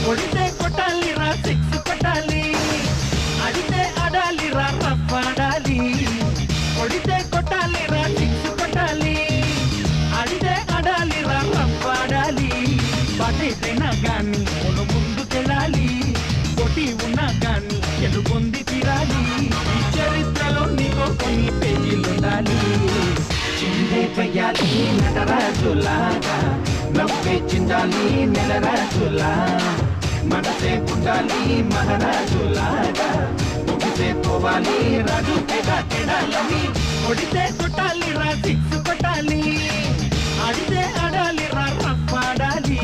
కొడితే కొట్టాలిరా సిక్స్ కొట్టాలి, అడితే ఆడాలిరా రఫ్ ఆడాలి. కొడితే కొట్టాలిరా సిక్స్ కొట్టాలి, అడితే ఆడాలిరా రఫ్ ఆడాలి. బాటైతేనా గాని కొను ముందుకెళ్ళాలి, కొట్టి ఉన్నా గాని గెలుపొంది తీరాలి. ఈ చరిత్రలో నీకో కొన్ని పేజీలుండాలి. చిందే చెయ్యాలి నటరాజులాగా, నవ్వే చిందాలి నెలరాజులా. మనసే పుట్టాలి మహారాజులాగా, ముగిసే పోవాలి రాజు తెడాలని. కొడితే కొట్టాలి రా సిక్స్ కొట్టాలి, ఆడితే ఆడాలి రా రఫ్ ఆడాలి.